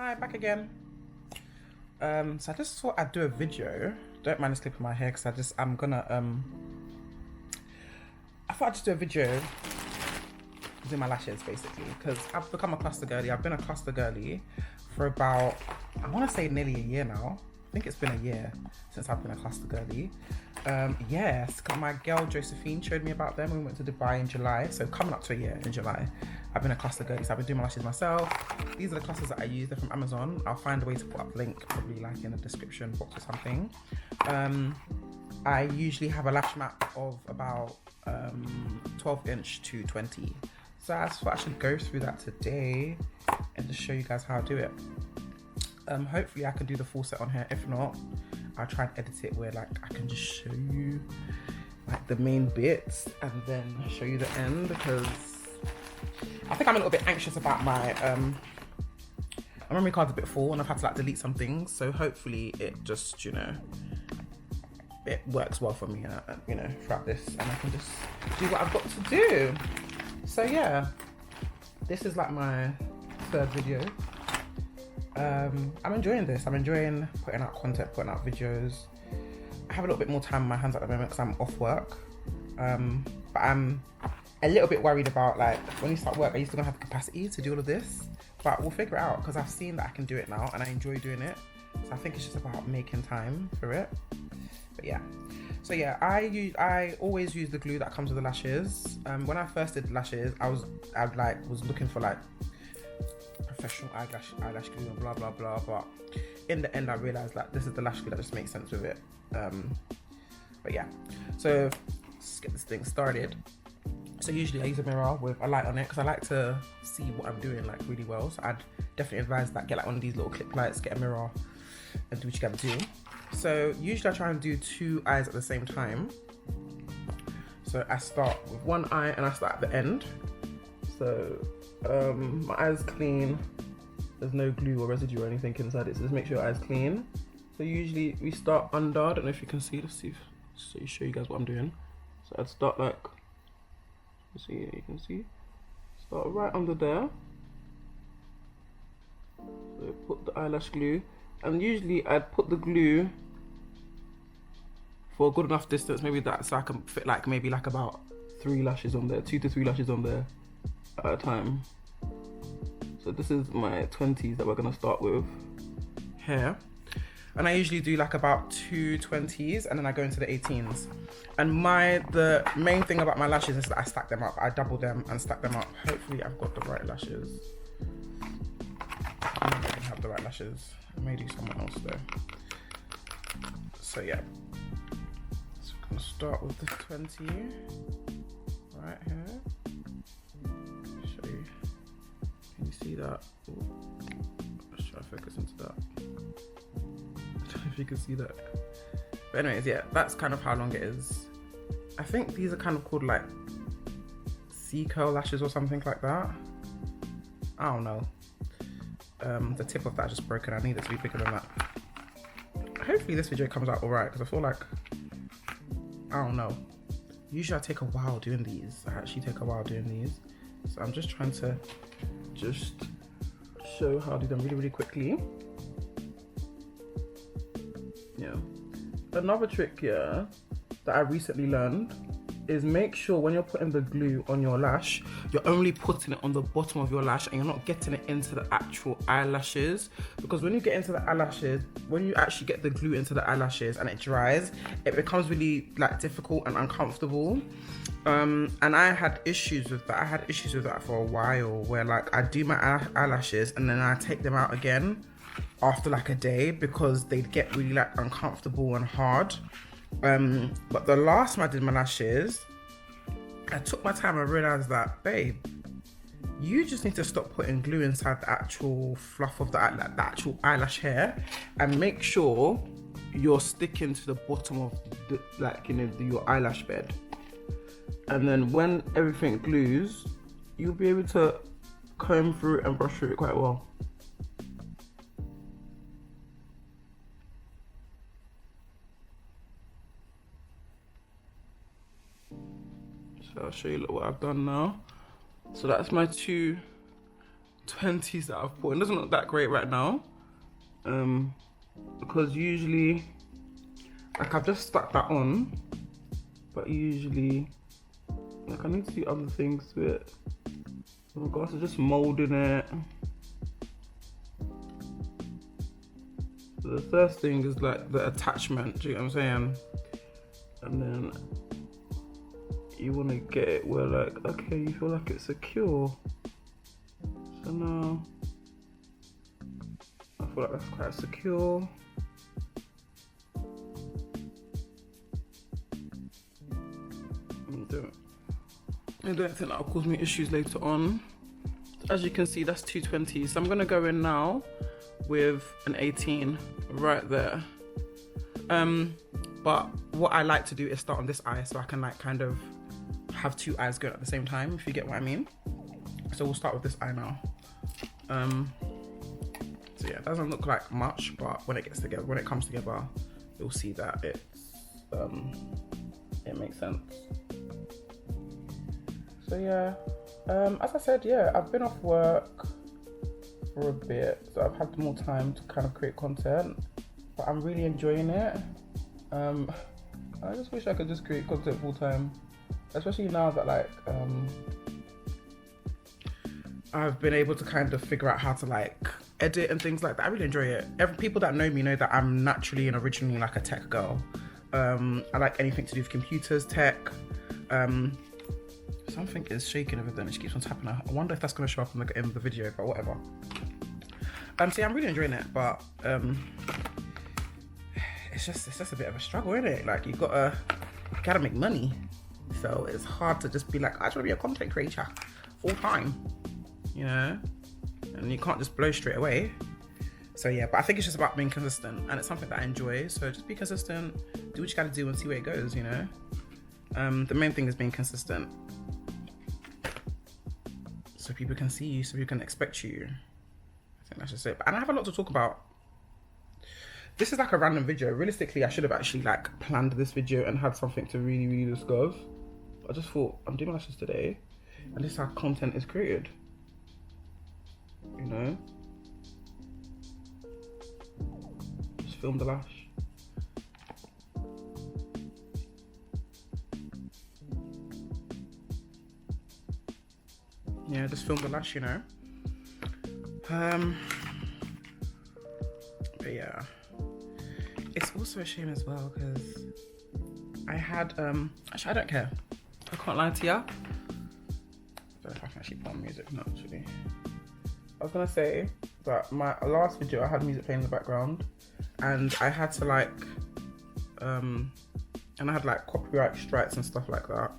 Hi, back again. So I just thought I'd do a video. Don't mind this clip in my hair because I thought I'd just do a video doing my lashes basically because I've become a cluster girly. I've been a cluster girly for about, I want to say nearly a year now. I think it's been a year since I've been a cluster girly. Yes, my girl Josephine showed me about them when we went to Dubai in July. So coming up to a year in July, I've been a cluster girly. So I've been doing my lashes myself. These are the clusters that I use. They're from Amazon. I'll find a way to put up a link, probably like in the description box or something. I usually have a lash map of about 12 inch to 20. So I thought I should go through that today and just show you guys how I do it. Hopefully I can do the full set on here. If not, I'll try and edit it where like I can just show you like the main bits and then show you the end, because I think I'm a little bit anxious about my memory card's a bit full and I've had to like delete some things. So hopefully it just, you know, it works well for me, you know, throughout this, and I can just do what I've got to do. So yeah, this is like my third video. I'm enjoying this. I'm enjoying putting out content, putting out videos. I have a little bit more time on my hands at the moment because I'm off work. But I'm a little bit worried about, like, when you start work, are you still gonna have the capacity to do all of this? But we'll figure it out because I've seen that I can do it now and I enjoy doing it. So I think it's just about making time for it. But yeah. So yeah, I always use the glue that comes with the lashes. When I first did lashes, I was looking for like professional eyelash glue and blah blah blah, but in the end I realized that this is the lash glue that just makes sense with it. But yeah, so let's get this thing started. So usually I use a mirror with a light on it because I like to see what I'm doing like really well. So I'd definitely advise that get like one of these little clip lights, get a mirror and do what you gotta do. So usually I try and do 2 eyes at the same time. So I start with one eye and I start at the end. So my eye's clean. There's no glue or residue or anything inside it, so just make sure your eye's clean. So usually we start under. I don't know if you can see. Let's see if, so show you guys what I'm doing. So I'd start like, see, you can see, start right under there. So put the eyelash glue, and usually I'd put the glue for a good enough distance, maybe that, so I can fit like maybe like about 3 lashes on there, 2 to 3 lashes on there at a time. So this is my 20s that we're gonna start with here, and I usually do like about 2 20s and then I go into the 18s. And the main thing about my lashes is that I stack them up. I double them and stack them up. Hopefully I've got the right lashes. I don't have the right lashes. I may do someone else though. So yeah, so we're gonna start with the 20 right here. Can you see that? Ooh. Let's try to focus into that. I don't know if you can see that. But anyways, yeah, that's kind of how long it is. I think these are kind of called like C curl lashes or something like that. I don't know. The tip of that is just broken. I need it to be bigger than that. Hopefully this video comes out alright, because I feel like, I don't know. Usually I take a while doing these. I actually take a while doing these. So I'm just trying to just show how to do them really, really quickly. Yeah. Another trick here that I recently learned is make sure when you're putting the glue on your lash, you're only putting it on the bottom of your lash and you're not getting it into the actual eyelashes. Because when you get into the eyelashes, when you actually get the glue into the eyelashes and it dries, it becomes really like difficult and uncomfortable. And I had issues with that. I had issues with that for a while, where like I do my eyelashes and then I take them out again after like a day because they'd get really like uncomfortable and hard. But the last time I did my lashes, I took my time and realized that, babe, you just need to stop putting glue inside the actual fluff of the actual eyelash hair, and make sure you're sticking to the bottom of the, like, you know, your eyelash bed. And then when everything glues, you'll be able to comb through and brush through it quite well. So I'll show you what I've done now. So that's my two 20s that I've bought. It doesn't look that great right now. Because usually, like I've just stuck that on, but usually, like I need to do other things to it. Oh my gosh, I'm just molding it. So the first thing is like the attachment, do you know what I'm saying? And then you want to get it where like, okay, you feel like it's secure. So now, I feel like that's quite secure. I don't think that'll cause me issues later on. As you can see, that's 220. So I'm gonna go in now with an 18 right there. But what I like to do is start on this eye so I can like kind of have two eyes going at the same time, if you get what I mean. So we'll start with this eye now. So yeah, it doesn't look like much, but when it gets together, when it comes together, you'll see that it's it makes sense. So yeah, as I said, yeah, I've been off work for a bit, so I've had more time to kind of create content, but I'm really enjoying it. I just wish I could just create content full time, especially now that like I've been able to kind of figure out how to like edit and things like that. I really enjoy it. People that know me know that I'm naturally and originally like a tech girl. I like anything to do with computers, tech. Something is shaking over there and she keeps on tapping her. I wonder if that's going to show up in the end of the video, but whatever. So yeah, I'm really enjoying it, but it's just a bit of a struggle, isn't it? Like you gotta make money, so it's hard to just be like, I just want to be a content creator full time, you know, and you can't just blow straight away. So yeah, but I think it's just about being consistent, and it's something that I enjoy. So just be consistent, do what you gotta do, and see where it goes, you know. The main thing is being consistent, so people can see you, so people can expect you. I think that's just it. And I have a lot to talk about. This is like a random video. Realistically, I should have actually like planned this video and had something to really discuss. I just thought, I'm doing lashes today, and this is how content is created, you know. Just film the lash. Yeah, just film the lash, you know. But yeah, it's also a shame as well because I had actually I don't care. I can't lie to you. I don't know if I can actually put on music. No, actually. I was gonna say that my last video I had music playing in the background, and I had to like, and I had like copyright strikes and stuff like that.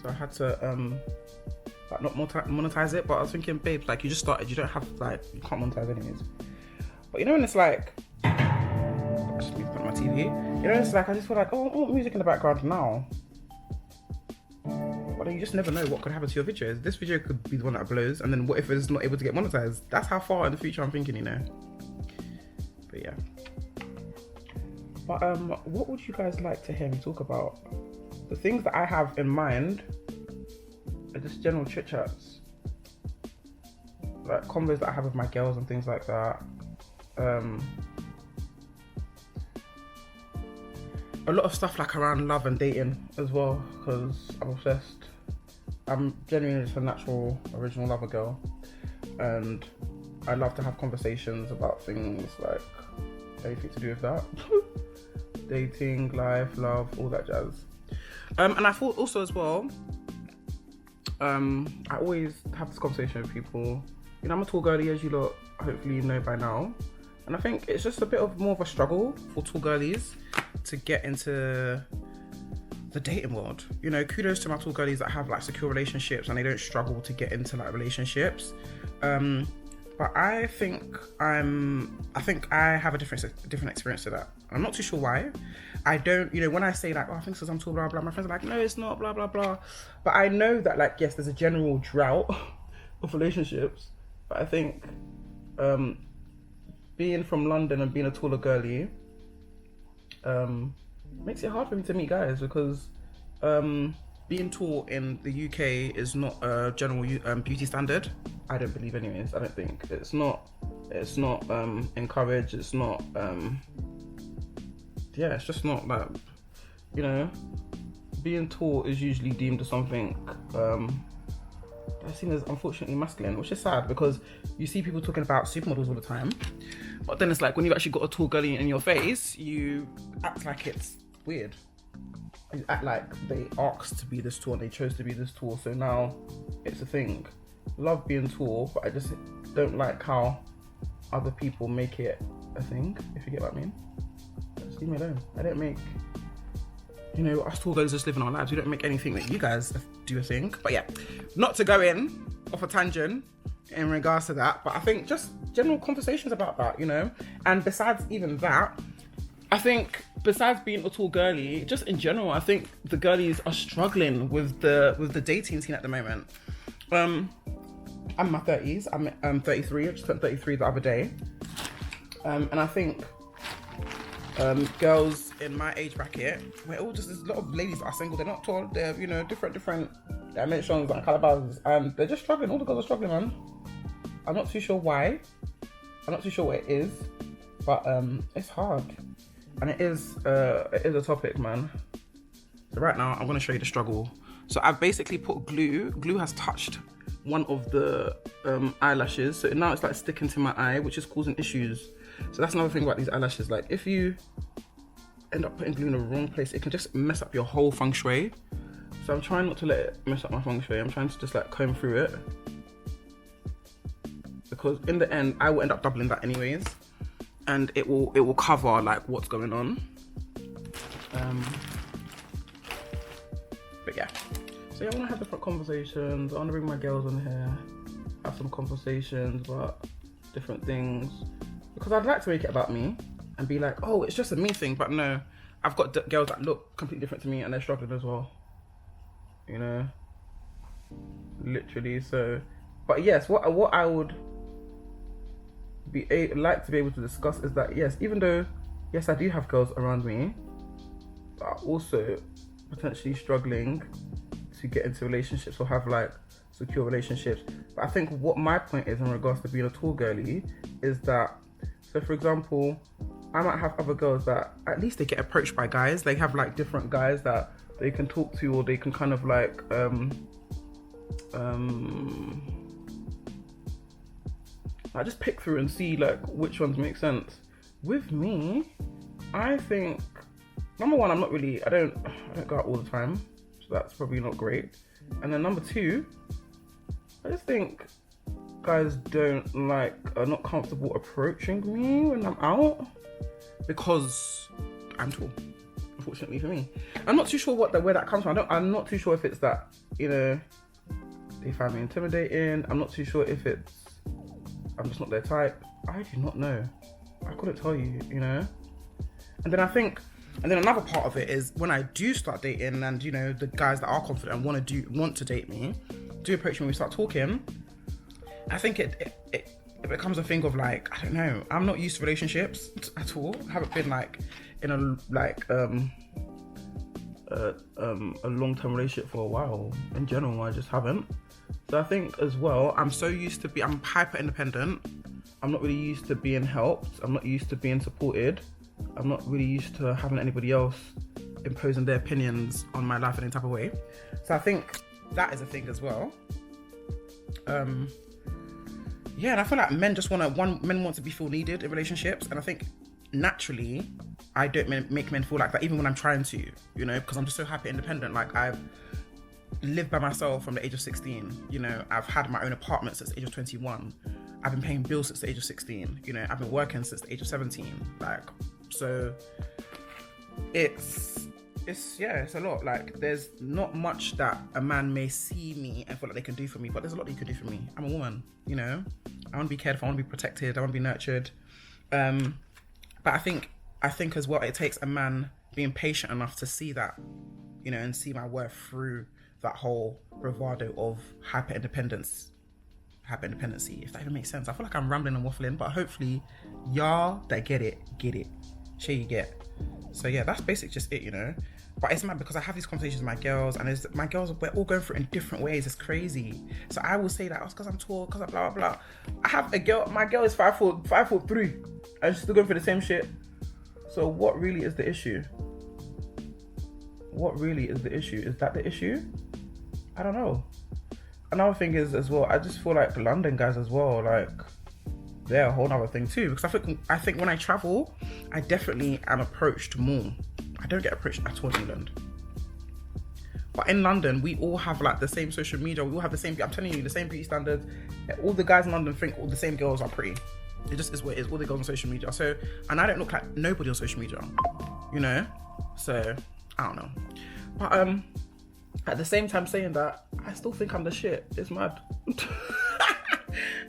So I had to like not monetize it, but I was thinking, babes, like you just started, you don't have like, you can't monetize anyways. But you know when it's like, I just need to put on my TV. You know, it's like I just feel like, oh, I want music in the background now. But then you just never know what could happen to your videos. This video could be the one that blows, and then what if it's not able to get monetized? That's how far in the future I'm thinking, you know. But yeah. But what would you guys like to hear me talk about? The things that I have in mind are just general chit chats, like convos that I have with my girls and things like that. A lot of stuff like around love and dating as well, because I'm obsessed. I'm genuinely just a natural, original lover girl, and I love to have conversations about things like anything to do with that. Dating, life, love, all that jazz. And I thought also as well, I always have this conversation with people. You know, I'm a tall girly, as you lot hopefully you know by now. And I think it's just a bit of more of a struggle for tall girlies to get into the dating world. You know, kudos to my tall girlies that have like secure relationships and they don't struggle to get into like relationships. But I think I have a different experience to that. I'm not too sure why. I don't, you know, when I say like, oh, I think because I'm tall, blah, blah, my friends are like, no, it's not, blah, blah, blah. But I know that like, yes, there's a general drought of relationships. But I think being from London and being a taller girly makes it hard for me to meet guys because being tall in the UK is not a general beauty standard. I don't believe, anyways. I don't think it's not encouraged. It's not. Yeah, it's just not that. You know, being tall is usually deemed as something that's seen as unfortunately masculine, which is sad because you see people talking about supermodels all the time, but then it's like when you've actually got a tall girly in your face, you act like it's weird. You act like they asked to be this tall and they chose to be this tall, so now it's a thing. Love being tall, but I just don't like how other people make it a thing, if you get what I mean. Just leave me alone. I don't make, you know, us tall girls just living our lives. We don't make anything that you guys do a thing. But yeah, not to go in off a tangent in regards to that, but I think just general conversations about that, you know. And besides even that, I think besides being a tall girly, just in general, I think the girlies are struggling with the dating scene at the moment. I'm in my 30s. I'm 33. I just turned 33 the other day. And I think girls in my age bracket, we're all just, there's a lot of ladies that are single. They're not tall. They're, you know, different dimensions and calibers, and they're just struggling. All the girls are struggling, man. I'm not too sure why. I'm not too sure what it is, but it's hard, and it is a topic, man. So right now, I'm gonna show you the struggle. So I've basically put glue. Glue has touched one of the eyelashes, so now it's like sticking to my eye, which is causing issues. So that's another thing about these eyelashes. Like if you end up putting glue in the wrong place, it can just mess up your whole feng shui. So I'm trying not to let it mess up my feng shui. I'm trying to just like comb through it, because in the end I will end up doubling that anyways, and it will cover like what's going on. But yeah, so yeah, I want to have different conversations. I want to bring my girls on here, have some conversations about different things, because I'd like to make it about me and be like, oh, it's just a me thing. But no, I've got girls that look completely different to me and they're struggling as well, you know, literally. So, but yes, what I would like to be able to discuss is that yes, even though yes, I do have girls around me that are also potentially struggling to get into relationships or have like secure relationships. But I think what my point is in regards to being a tall girly is that, so for example, I might have other girls that at least they get approached by guys. They have like different guys that they can talk to, or they can kind of like I just pick through and see like which ones make sense. With me, I think number one, I don't go out all the time, so that's probably not great. And then number two, I just think guys are not comfortable approaching me when I'm out because I'm tall, unfortunately for me. I'm not too sure where that comes from. I'm not too sure if it's that, you know, they find me intimidating. I'm not too sure if I'm just not their type. I do not know. I couldn't tell you, you know. And then another part of it is when I do start dating, and you know, the guys that are confident and want to date me, do approach me, we start talking. I think it becomes a thing of like, I don't know, I'm not used to relationships at all. I haven't been like in a long-term relationship for a while. In general, I just haven't. So I think as well, I'm hyper independent. I'm not really used to being helped. I'm not used to being supported. I'm not really used to having anybody else imposing their opinions on my life in any type of way. So I think that is a thing as well. Yeah, and I feel like men want to feel needed in relationships, and I think naturally I don't make men feel like that even when I'm trying to, you know, because I'm just so happy independent. Like I've lived by myself from the age of 16, you know, I've had my own apartment since the age of 21. I've been paying bills since the age of 16, you know, I've been working since the age of 17. Like, so it's a lot. Like there's not much that a man may see me and feel like they can do for me, but there's a lot that you can do for me. I'm a woman, you know, I want to be cared for, I want to be protected, I want to be nurtured. But I think as well, it takes a man being patient enough to see that, you know, and see my worth through that whole bravado of hyper independency, if that even makes sense. I feel like I'm rambling and waffling, but hopefully y'all that get it. Sure you get. So yeah, that's basically just it, you know. But it's mad because I have these conversations with my girls, and my girls, we're all going through it in different ways. It's crazy. So I will say that, oh, it's because I'm tall, because I'm blah, blah, blah. I have a girl, my girl is 5'3", and she's still going for the same shit. So what really is the issue? What really is the issue? Is that the issue? I don't know. Another thing is as well, I just feel like London guys as well, like, they're a whole nother thing too. Because I think when I travel, I definitely am approached more. I don't get approached at all in England. But in London, we all have like the same social media. We all have the same, I'm telling you, the same beauty standards. All the guys in London think all the same girls are pretty. It just is what it is. All the girls on social media. So, and I don't look like nobody on social media, you know? So, I don't know. But at the same time saying that, I still think I'm the shit. It's mad.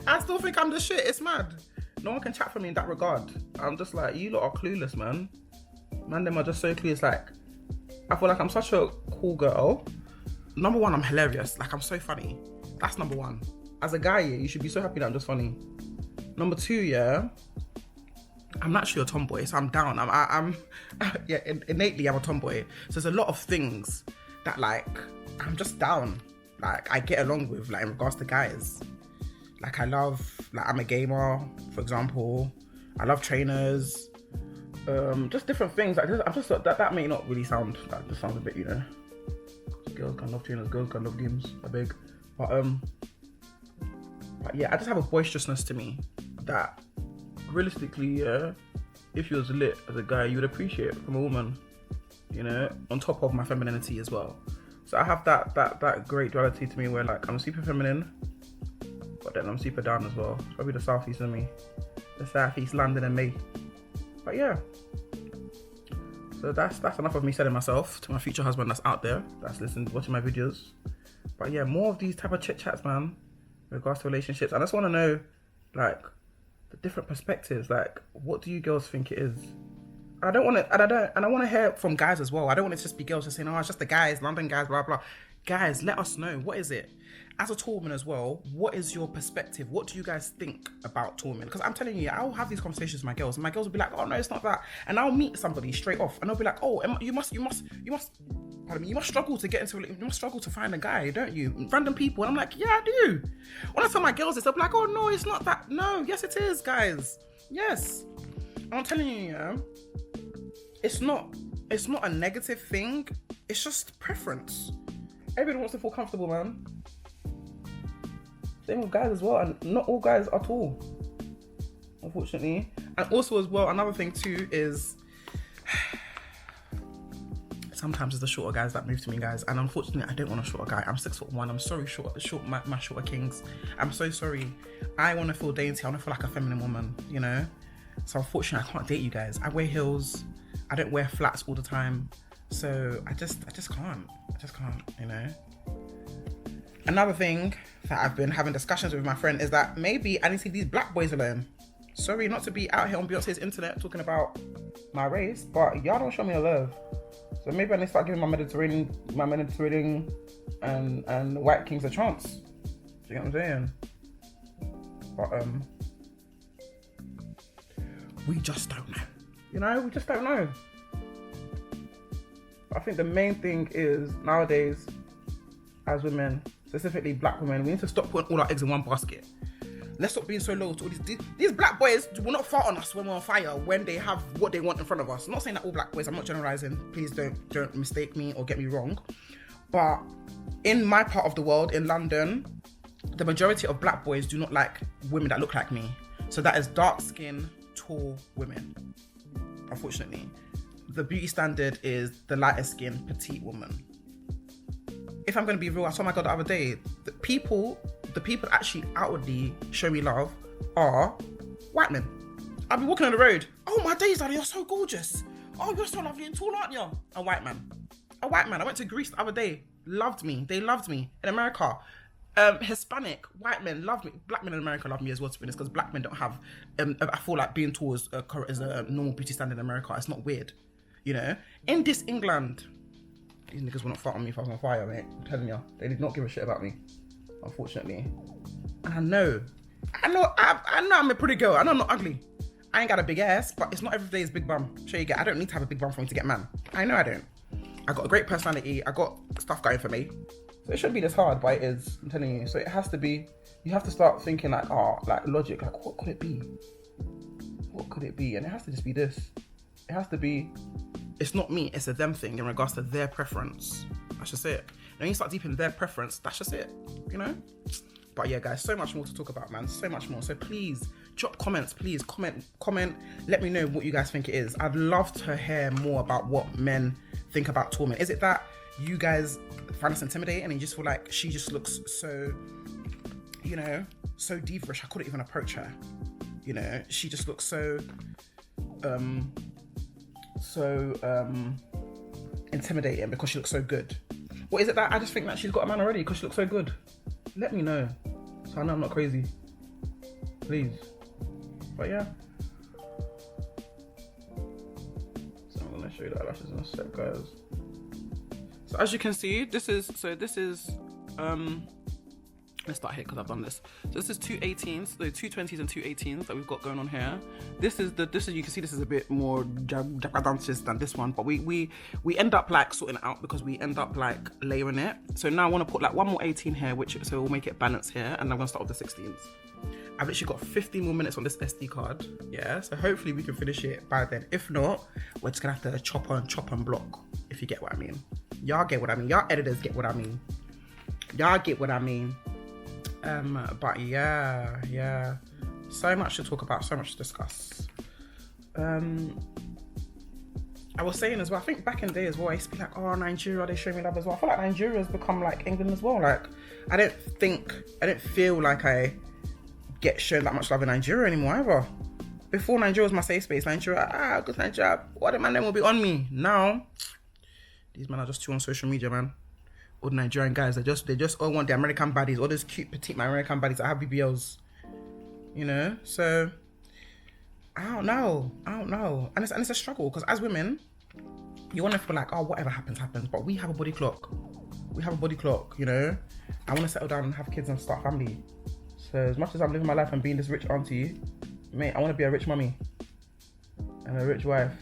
I still think I'm the shit. It's mad. No one can chat for me in that regard. I'm just like, you lot are clueless, man. Man, them are just so clueless. Like, I feel like I'm such a cool girl. Number one, I'm hilarious. Like, I'm so funny. That's number one. As a guy, yeah, you should be so happy that I'm just funny. Number two, yeah, I'm naturally a tomboy, so I'm down. I'm yeah, innately I'm a tomboy. So there's a lot of things that, like, I'm just down. Like, I get along with, like, in regards to guys. Like, I love, like, I'm a gamer, for example. I love trainers. Just different things. Like, I'm just that may not really sound. That just sounds a bit, you know. Girls can love trainers. Girls can love games. I beg. But yeah, I just have a boisterousness to me that, realistically, yeah, if you was lit as a guy, you would appreciate it from a woman. You know, on top of my femininity as well. So I have that great duality to me where, like, I'm super feminine, but then I'm super down as well. It's probably the southeast in me, the southeast London in me. But yeah, so that's enough of me selling myself to my future husband that's out there, that's watching my videos. But yeah, more of these type of chit chats, man, in regards to relationships. I just want to know, like, the different perspectives. Like, what do you girls think it is? I want to hear from guys as well. I don't want it to just be girls just saying, oh, it's just the guys, London guys, blah, blah. Guys, let us know. What is it? As a tall woman as well, what is your perspective? What do you guys think about tall women? Because I'm telling you, I'll have these conversations with my girls, and my girls will be like, oh, no, it's not that. And I'll meet somebody straight off, and they'll be like, oh, you must struggle to get into, you must struggle to find a guy, don't you? Random people. And I'm like, yeah, I do. When I tell my girls this, they'll be like, oh, no, it's not that. No, yes, it is, guys. Yes. And I'm telling you, yeah, it's not a negative thing. It's just preference. Everybody wants to feel comfortable, man. Same with guys as well, and not all guys are tall, unfortunately. And also as well, another thing too is sometimes it's the shorter guys that move to me, guys. And unfortunately, I don't want a shorter guy. I'm 6'1". I'm sorry, my shorter kings. I'm so sorry. I want to feel dainty. I want to feel like a feminine woman, you know. So unfortunately, I can't date you guys. I wear heels. I don't wear flats all the time. So I just can't. You know. Another thing that I've been having discussions with my friend is that maybe I need to leave these black boys alone. Sorry not to be out here on Beyonce's internet talking about my race, but y'all don't show me a love. So maybe I need to start giving my Mediterranean and white kings a chance. Do you get what I'm saying? But we just don't know. You know, we just don't know. I think the main thing is nowadays, as women, specifically black women, we need to stop putting all our eggs in one basket. Let's stop being so loyal to all these black boys will not fart on us when we're on fire, when they have what they want in front of us. I'm not saying that all black boys, I'm not generalizing, please don't mistake me or get me wrong. But in my part of the world, in London, the majority of black boys do not like women that look like me. So that is dark skin, tall women, unfortunately. The beauty standard is the lighter skin, petite woman. If I'm going to be real, I saw my God the other day, the people that actually outwardly show me love are white men. I'll be walking on the road. Oh, my days, darling, you're so gorgeous. Oh, you're so lovely and tall, aren't you? A white man. I went to Greece the other day. Loved me. They loved me. In America, Hispanic white men love me. Black men in America love me as well, to be honest, because black men don't have, I feel like being tall is a normal beauty standard in America. It's not weird, you know? In this England, these niggas will not fart on me if I was on fire, mate. I'm telling you, they did not give a shit about me, unfortunately. And I know I'm a pretty girl. I know I'm not ugly. I ain't got a big ass, but it's not every day is big bum. Sure you get. I don't need to have a big bum for me to get man. I know I don't. I got a great personality. I got stuff going for me. So it shouldn't be this hard, but it is. I'm telling you. So it has to be. You have to start thinking like, like logic. Like, what could it be? What could it be? And it has to just be this. It has to be. It's not me. It's a them thing in regards to their preference. That's just it. And when you start deep in their preference, that's just it. You know. But yeah, guys, so much more to talk about, man. So much more. So please drop comments. Please comment. Let me know what you guys think it is. I'd love to hear more about what men think about Torment. Is it that you guys find us intimidating and you just feel like she just looks so, you know, so diva-ish? I couldn't even approach her. You know, she just looks so intimidating because she looks so good. Or is it that I just think that she's got a man already because she looks so good? Let me know, so I know I'm not crazy. Please. But yeah. So I'm gonna show you the eyelashes in a sec, guys. So as you can see, this is let's start here because I've done this. So this is 218s, so 220s and 218s that we've got going on here. This is you can see this is a bit more jabradances than this one, but we end up like sorting it out because we end up like layering it. So now I want to put like one more 18 here, so we'll make it balance here, and I'm gonna start with the 16s. I've literally got 15 more minutes on this SD card, yeah. So hopefully we can finish it by then. If not, we're just gonna have to chop and block. If you get what I mean, y'all get what I mean. Y'all editors get what I mean. Y'all get what I mean. But yeah, so much to talk about, so much to discuss. I was saying as well, I think back in the day as well, I used to be like, oh, Nigeria, they show me love as well. I feel like Nigeria's become like England as well. Like, I don't feel like I get shown that much love in Nigeria anymore either. Before, Nigeria was my safe space. Nigeria, good Nigeria, what my name will be on me. Now, these men are just too on social media, man. All the Nigerian guys, they just all want the American baddies, all those cute petite American baddies that have BBLs, you know. So I don't know, and it's a struggle because as women, you want to feel like, oh, whatever happens, but we have a body clock, you know. I want to settle down and have kids and start a family. So as much as I'm living my life and being this rich auntie, mate, I want to be a rich mummy and a rich wife.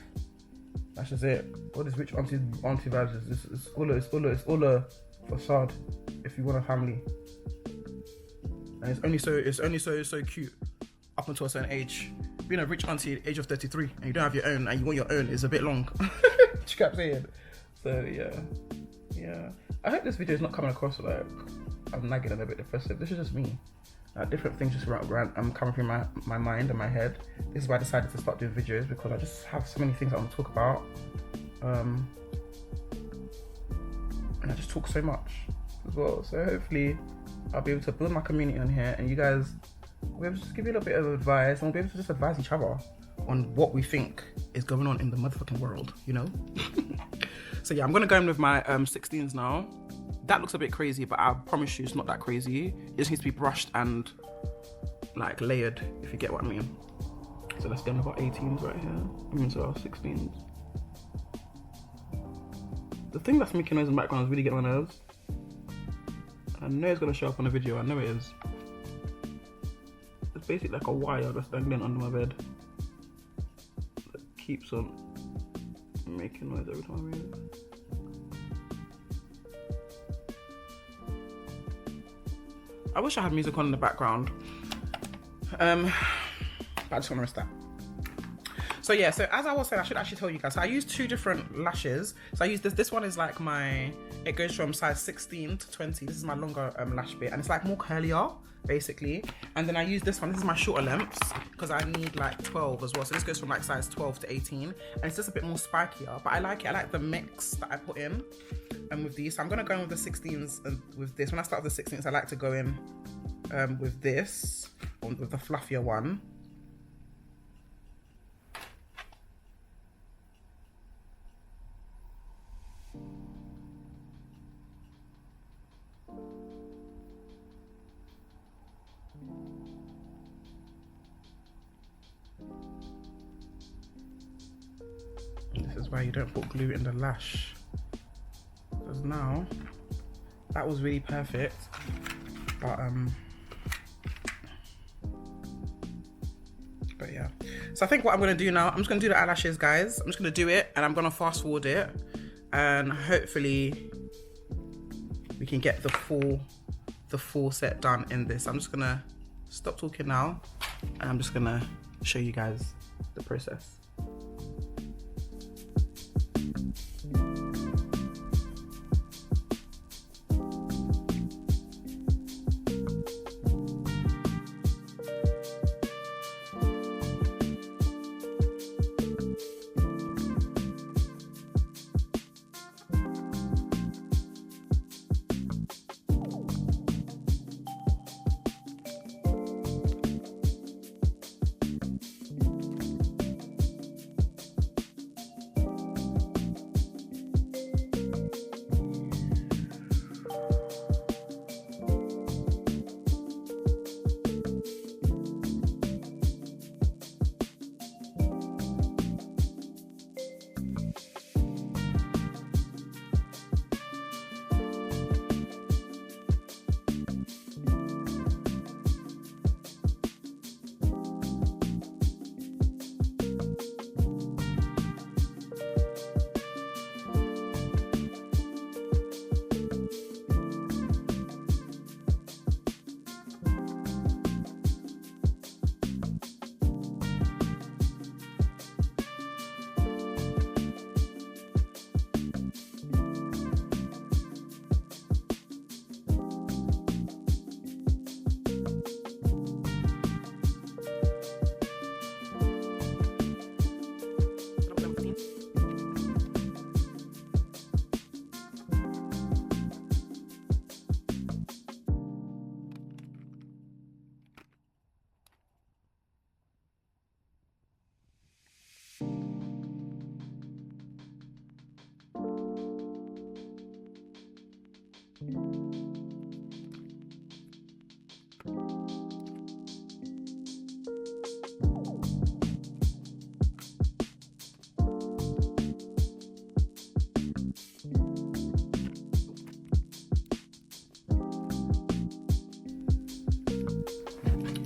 That's just it. All this rich auntie vibes is all a facade if you want a family. And it's only so cute up until a certain age. Being a rich auntie at the age of 33 and you don't have your own and you want your own is a bit long. You kept saying. So yeah. I hope this video is not coming across like I'm nagging and a bit depressive. This is just me. Different things just coming through my mind and my head. This is why I decided to start doing videos, because I just have so many things I want to talk about. And I just talk so much as well. So hopefully I'll be able to build my community on here, and you guys will be able to just give you a little bit of advice, and we'll be able to just advise each other on what we think is going on in the motherfucking world, you know? So yeah, I'm gonna go in with my 16s now. That looks a bit crazy, but I promise you it's not that crazy. It just needs to be brushed and like layered, if you get what I mean. So let's go with our 18s right here. So our 16s. The thing that's making noise in the background is really getting my nerves. I know it's gonna show up on the video, I know it is. It's basically like a wire that's dangling under my bed that keeps on making noise every time I read it. I wish I had music on in the background, but I just want to rest that. So yeah, so as I was saying, I should actually tell you guys, so I use two different lashes. So I use this one is like it goes from size 16 to 20. This is my longer lash bit, and it's like more curlier, basically. And then I use this one, this is my shorter lengths, because I need like 12 as well. So this goes from like size 12 to 18, and it's just a bit more spikier, but I like it. I like the mix that I put in. And with these, so I'm gonna go in with the 16s and with this. When I start with the 16s, I like to go in with this, with the fluffier one. And this is why you don't put glue in the lash. Because now, that was really perfect, but yeah. So I think what I'm gonna do now, I'm just gonna do the eyelashes, guys. I'm just gonna do it, and I'm gonna fast forward it, and hopefully we can get the full set done in this. I'm just gonna stop talking now and I'm just gonna show you guys the process.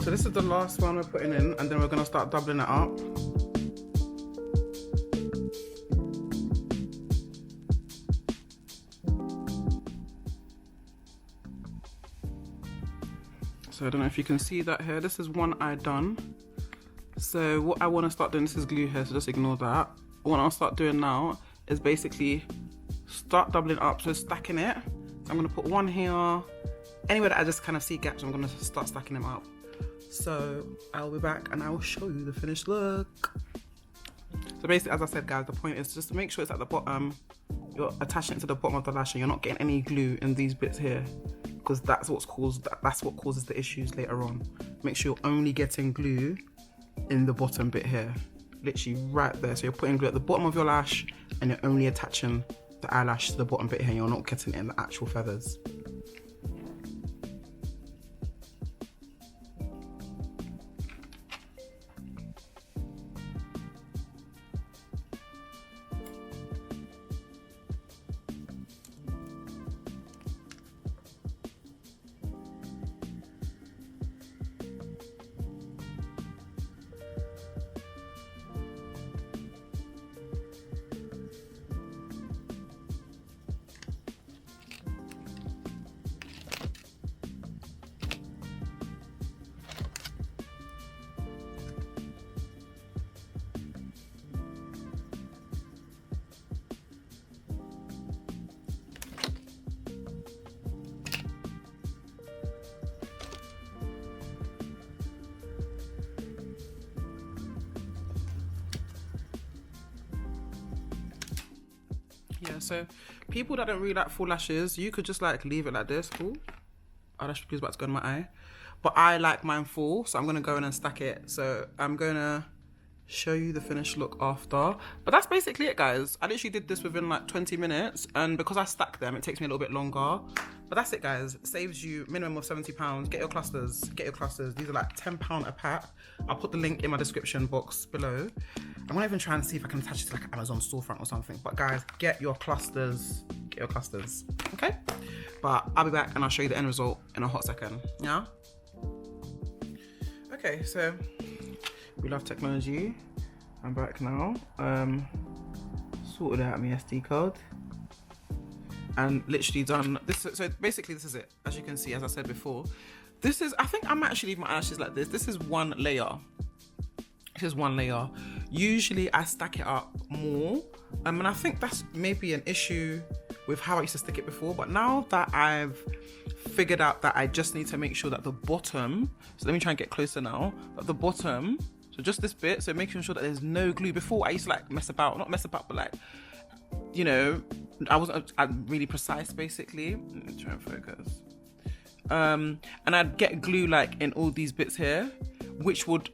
So this is the last one we're putting in, and then we're gonna start doubling it up. So I don't know if you can see that here. This is one eye done. So what I want to start doing, this is glue here, so just ignore that. What I'll start doing now is basically start doubling up, so stacking it. So I'm gonna put one here. Anywhere that I just kind of see gaps, I'm gonna start stacking them up. So I'll be back and I will show you the finished look. So basically, as I said guys, the point is just to make sure it's at the bottom. You're attaching it to the bottom of the lash and you're not getting any glue in these bits here, because that's what causes the issues later on. Make sure you're only getting glue in the bottom bit here, literally right there. So you're putting glue at the bottom of your lash and you're only attaching the eyelash to the bottom bit here. You're not getting it in the actual feathers. Yeah, so people that don't really like full lashes, you could just like leave it like this. Cool. Eyelash is about to go in my eye. But I like mine full, so I'm gonna go in and stack it. So I'm gonna show you the finished look after. But that's basically it, guys. I literally did this within like 20 minutes, and because I stack them, it takes me a little bit longer. But that's it, guys. It saves you minimum of £70. Get your clusters. Get your clusters. These are like £10 a pack. I'll put the link in my description box below. I'm gonna even try and see if I can attach it to like an Amazon storefront or something. But guys, get your clusters. Get your clusters. Okay? But I'll be back and I'll show you the end result in a hot second. Yeah? Okay, so we love technology. I'm back now. Sorted out my SD card. and literally done this. So basically this is it. As you can see, as I said before, this is, I think I might actually leave my eyelashes like this. This is one layer. This is one layer. Usually I stack it up more, and I think that's maybe an issue with how I used to stick it before. But now that I've figured out that I just need to make sure that the bottom, so let me try and get closer now, at the bottom, so just this bit, so making sure that there's no glue. Before I used to like not mess about, but like, you know, I wasn't really precise basically. Let me try and focus. And I'd get glue like in all these bits here, which would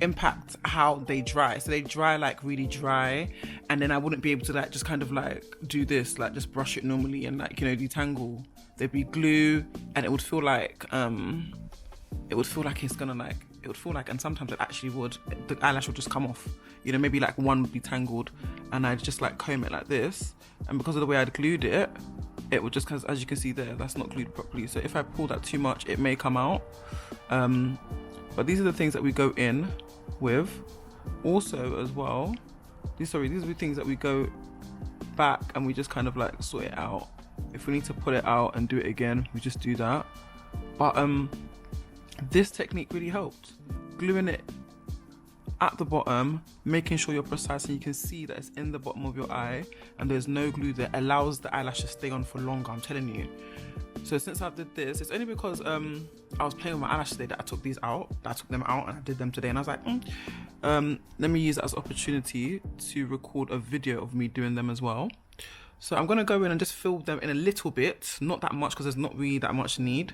impact how they dry. So they dry like really dry, and then I wouldn't be able to like just kind of like do this, like just brush it normally and like, you know, detangle. There'd be glue, and it would feel like it's gonna like, it would feel like, and sometimes it actually would, the eyelash would just come off, you know, maybe like one would be tangled, and I'd just like comb it like this, and because of the way I'd glued it, it would just, because as you can see there, that's not glued properly, so if I pull that too much, it may come out. But these are the things that we go in with. Also as well, these are the things that we go back and we just kind of like sort it out. If we need to pull it out and do it again, we just do that. But this technique really helped. Gluing it at the bottom, making sure you're precise and you can see that it's in the bottom of your eye and there's no glue there, allows the eyelash to stay on for longer, I'm telling you. So since I did this, it's only because I was playing with my eyelashes today that I took them out and I did them today, and I was like, let me use that as an opportunity to record a video of me doing them as well. So I'm gonna go in and just fill them in a little bit, not that much because there's not really that much need.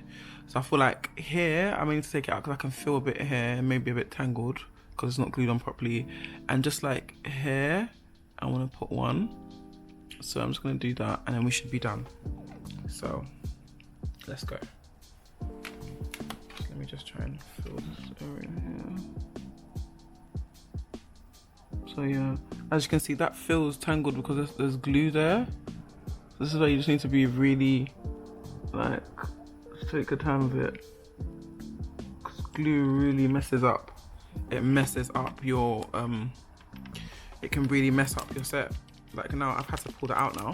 So I feel like here, I may need to take it out because I can feel a bit here, maybe a bit tangled because it's not glued on properly. And just like here, I wanna put one. So I'm just gonna do that and then we should be done. So let's go. Let me just try and fill this area here. So yeah, as you can see, that feels tangled because there's glue there. So this is why you just need to be really, like, take your time with it. Because glue really messes up. It messes up your, it can really mess up your set. Like now, I've had to pull that out now,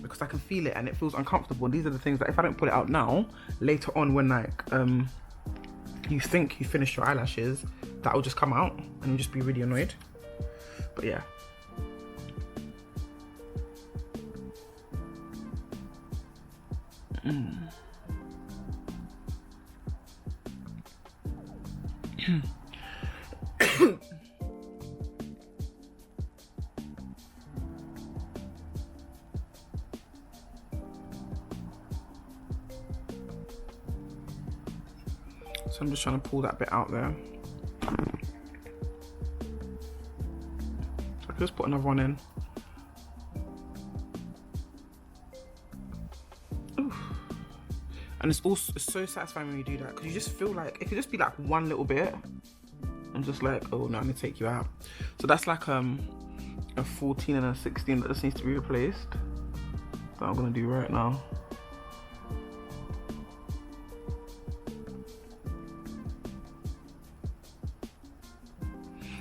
because I can feel it and it feels uncomfortable. And these are the things that if I don't pull it out now, later on when like you think you finished your eyelashes, that will just come out and you'll just be really annoyed. But yeah. So I'm just trying to pull that bit out there. So I could just put another one in. Oof. And it's also so satisfying when you do that, because you just feel like it could just be like one little bit and just like, oh no, I need to take you out. So that's like a 14 and a 16 that just needs to be replaced. That I'm gonna do right now.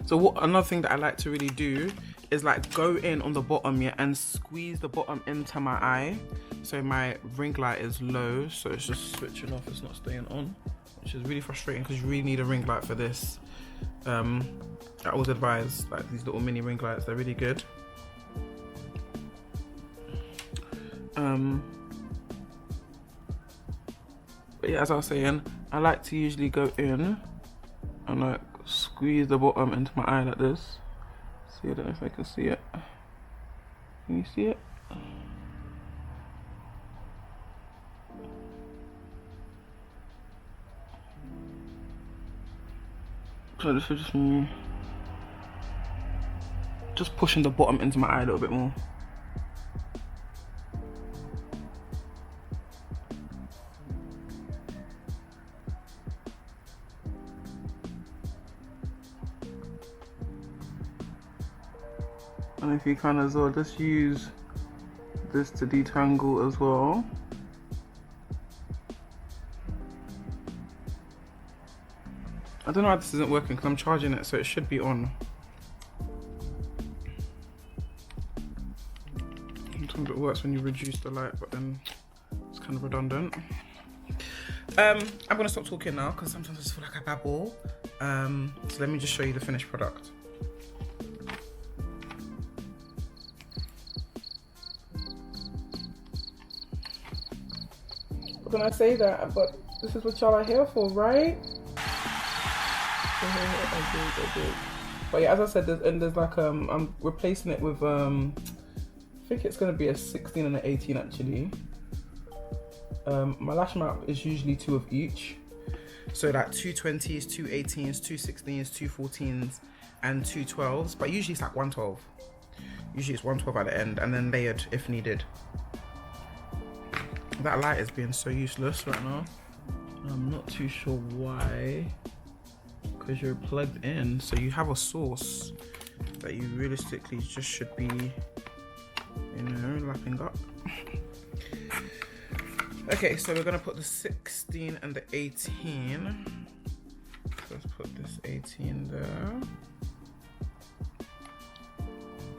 So what, another thing that I like to really do is like go in on the bottom, yeah, and squeeze the bottom into my eye. So my ring light is low, so it's just switching off, it's not staying on, which is really frustrating because you really need a ring light for this. I always advise like these little mini ring lights, they're really good. But yeah, as I was saying, I like to usually go in and like squeeze the bottom into my eye like this. See, I don't know if I can see it. Can you see it? So this is just me just pushing the bottom into my eye a little bit more. And if you can as well, just use this to detangle as well. I don't know why this isn't working because I'm charging it, so it should be on. I'm just Sometimes it works when you reduce the light, but then it's kind of redundant. I'm gonna stop talking now because sometimes I just feel like I babble. So let me just show you the finished product. What can I say that? But this is what y'all are here for, right? I did. But yeah, as I said, there's like I'm replacing it with I think it's gonna be a 16 and an 18 actually. My lash map is usually 2 of each, so like 2 20s, 2 18s, 2 16s, 2 14s, and 2 12s. But usually it's like 1 12. Usually it's 1 12 at the end, and then layered if needed. That light is being so useless right now. I'm not too sure why. Because you're plugged in, so you have a source that you realistically just should be, you know, lapping up. Okay, so we're gonna put the 16 and the 18. Let's put this 18 there.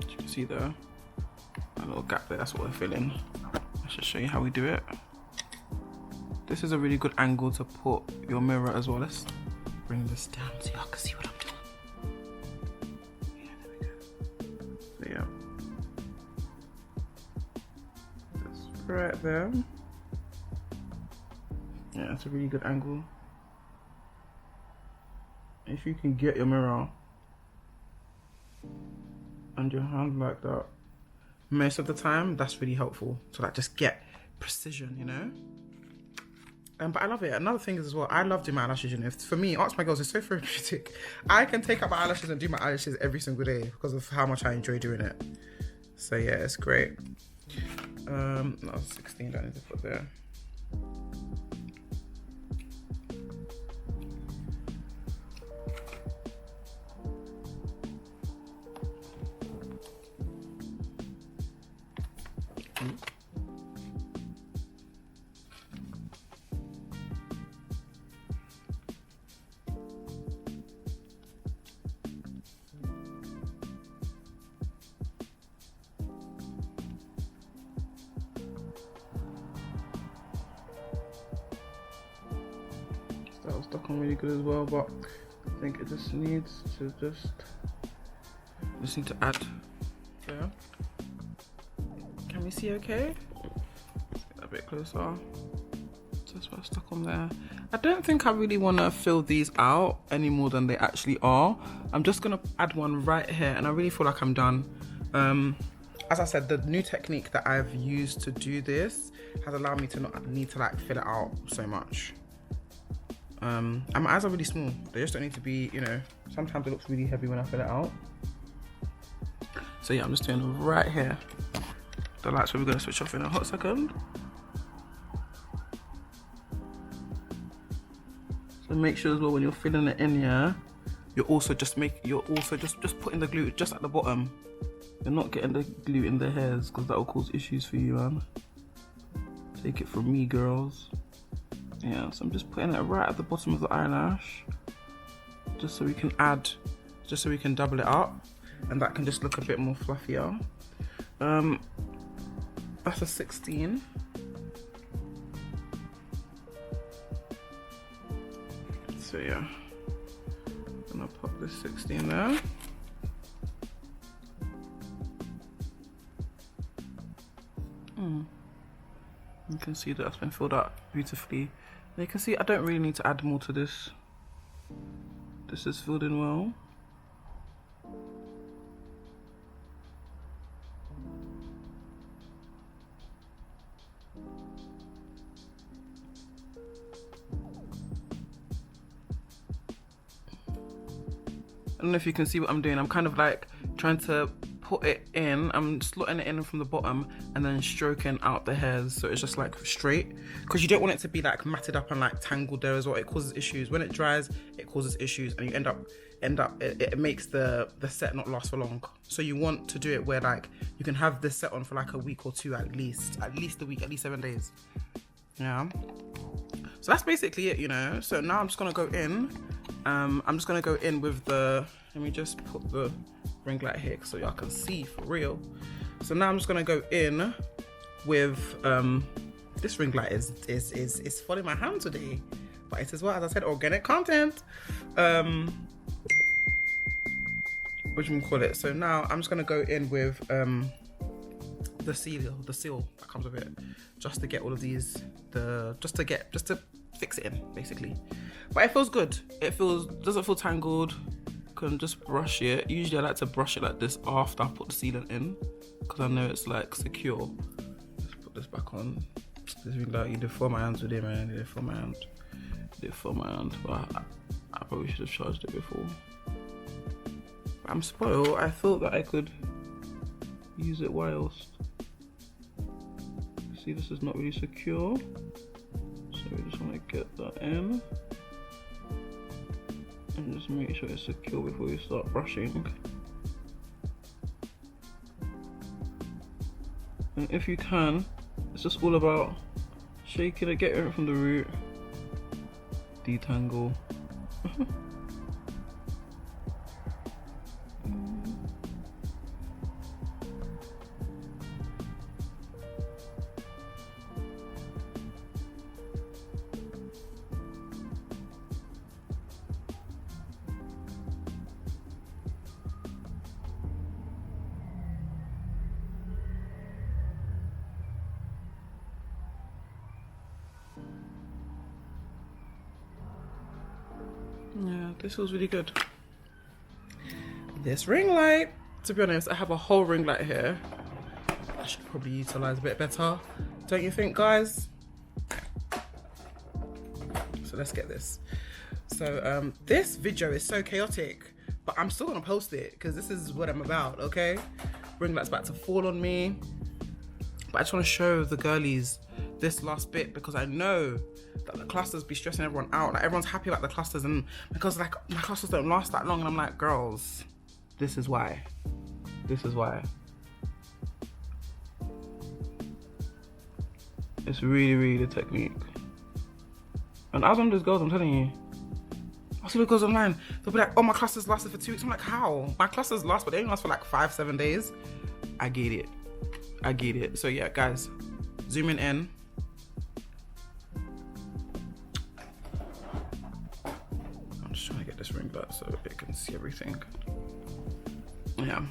As you can see there, a little gap there, that's what we're filling. I should show you how we do it. This is a really good angle to put your mirror as well. Let's bring this down so y'all can see what I'm doing. Yeah, there we go. So yeah, that's right there. Yeah, it's a really good angle. If you can get your mirror and your hand like that, most of the time, that's really helpful to like just get precision, you know? But I love it. Another thing is as well, I love doing my eyelashes, you know. For me, Ask My Girls is so therapeutic. I can take out my eyelashes and do my eyelashes every single day because of how much I enjoy doing it. So yeah, it's great. That was 16 that I need to put there. That was stuck on really good as well, but I think it just needs to just need to add there. Can we see okay? Let's get that a bit closer. Just about stuck on there. I don't think I really want to fill these out any more than they actually are. I'm just gonna add one right here, and I really feel like I'm done. As I said, the new technique that I've used to do this has allowed me to not need to like fill it out so much. And my eyes are really small. They just don't need to be, you know, sometimes it looks really heavy when I fill it out. So yeah, I'm just doing right here. The lights we're gonna switch off in a hot second. So make sure as well when you're filling it in, yeah, you're also just putting the glue just at the bottom. You're not getting the glue in the hairs because that will cause issues for you, man. Take it from me, girls. Yeah, so I'm just putting it right at the bottom of the eyelash, just so we can double it up, and that can just look a bit more fluffier. That's a 16. So yeah, I'm gonna pop this 16 there. You can see that that's been filled out beautifully. And you can see I don't really need to add more to this. This is filled in well. I don't know if you can see what I'm doing. I'm kind of like trying to put it in. I'm slotting it in from the bottom and then stroking out the hairs so it's just like straight, because you don't want it to be like matted up and like tangled there as well. It causes issues when it dries. It causes issues, and you end up it makes the set not last for long. So you want to do it where like you can have this set on for like a week or two at least a week, at least 7 days. Yeah. So that's basically it, you know. So now I'm just gonna go in. I'm just gonna go in with the. Let me just put the ring light here so y'all can see for real. So now I'm just gonna go in with this ring light is falling my hand today, but it is what, as I said, organic content. Which we call it. So now I'm just gonna go in with the seal that comes with it, just to get all of these, just to fix it in basically. But it feels good. It doesn't feel tangled. Can just brush it. Usually I like to brush it like this after I put the sealant in, because I know it's like secure. Let's put this back on. This ring light, you did for my hands with it, man. You did for my hand. You did for my hand. But I probably should have charged it before. But I'm spoiled. I thought that I could use it whilst. See, this is not really secure. So we just want to get that in. And just make sure it's secure before you start brushing. And if you can, it's just all about shaking it, getting it from the root, detangle. Yeah, this feels really good. This ring light, to be honest, I have a whole ring light here. I should probably utilize a bit better, don't you think, guys? So let's get this. So this video is so chaotic, but I'm still gonna post it because this is what I'm about, okay? Ring light's about to fall on me, but I just want to show the girlies this last bit because I know that the clusters be stressing everyone out. Like, everyone's happy about the clusters, and because like my clusters don't last that long, and I'm like, girls, this is why. This is why. It's really the technique. And as I'm those girls, I'm telling you, I see the girls online, they'll be like, oh, my clusters lasted for 2 weeks. I'm like, how? My clusters last, but they only last for like 5-7 days. I get it. I get it. So yeah, guys, zooming in. I'm just trying to get this ring light so it can see everything. Yeah.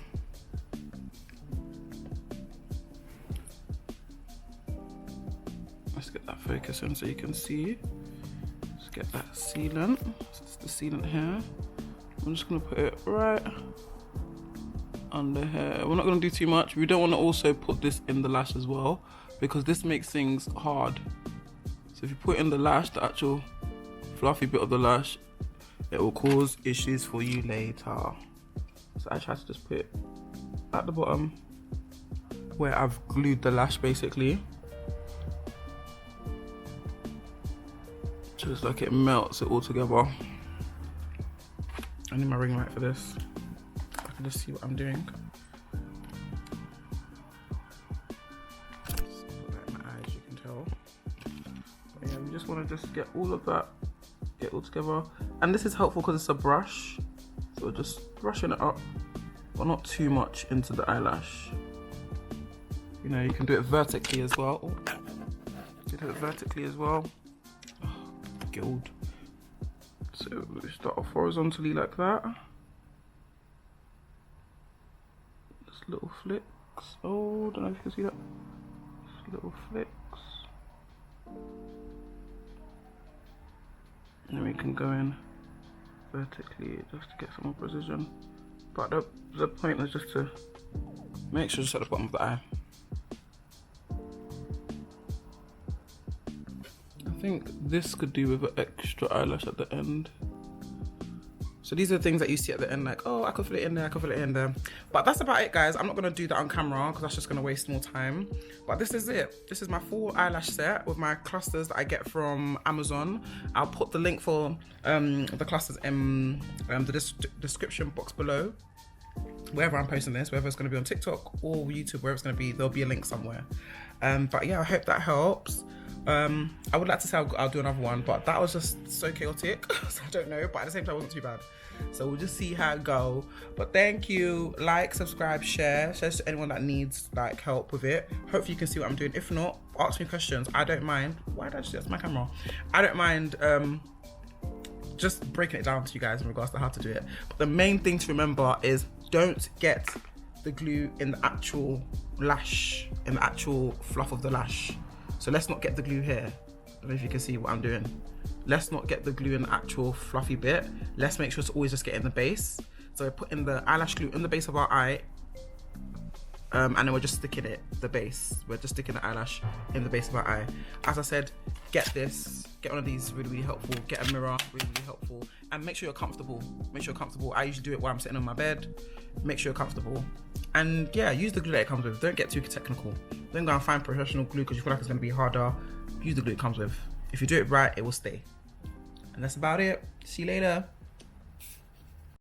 Let's get that focus in so you can see. Let's get that sealant. So it's the sealant here. I'm just gonna put it right under here. We're not gonna do too much. We don't want to also put this in the lash as well, because this makes things hard. So if you put in the lash, the actual fluffy bit of the lash, it will cause issues for you later. So I try to just put it at the bottom where I've glued the lash basically. Just like it melts it all together. I need my ring light for this. I can just see what I'm doing. Just put that in my eyes, you can tell. But yeah, we just want to just get all of that, get all together. And this is helpful because it's a brush. So we're just brushing it up, but not too much into the eyelash. You know, you can do it vertically as well. Oh, you can do it vertically as well. Oh, guild. So we start off horizontally like that. Just little flicks. Oh, don't know if you can see that. Just little flicks. And then we can go in vertically just to get some more precision. But the point is just to make sure it's at the bottom of the eye. I think this could do with an extra eyelash at the end. So these are the things that you see at the end, like, oh, I could fill it in there, I could fill it in there. But that's about it, guys. I'm not gonna do that on camera because that's just gonna waste more time. But this is it. This is my full eyelash set with my clusters that I get from Amazon. I'll put the link for the clusters in the description box below. Wherever I'm posting this, whether it's gonna be on TikTok or YouTube, wherever it's gonna be, there'll be a link somewhere. But yeah, I hope that helps. I would like to say I'll do another one, but that was just so chaotic. So I don't know, but at the same time it wasn't too bad. So we'll just see how it go. But thank you. Like, subscribe, share to anyone that needs like help with it. Hopefully you can see what I'm doing. If not, ask me questions. I don't mind. Why did I just do that to my camera? I don't mind just breaking it down to you guys in regards to how to do it. But the main thing to remember is don't get the glue in the actual lash, in the actual fluff of the lash. So let's not get the glue here. I don't know if you can see what I'm doing. Let's not get the glue in the actual fluffy bit. Let's make sure to always just get in the base. So we're putting the eyelash glue in the base of our eye, and then we're just sticking it, the base. We're just sticking the eyelash in the base of our eye. As I said, get this, get one of these, really, really helpful. Get a mirror, really, really helpful. And make sure you're comfortable. Make sure you're comfortable. I usually do it while I'm sitting on my bed. Make sure you're comfortable. And yeah, use the glue that it comes with. Don't get too technical. Don't go and find professional glue because you feel like it's gonna be harder. Use the glue it comes with. If you do it right, it will stay. And that's about it. See you later.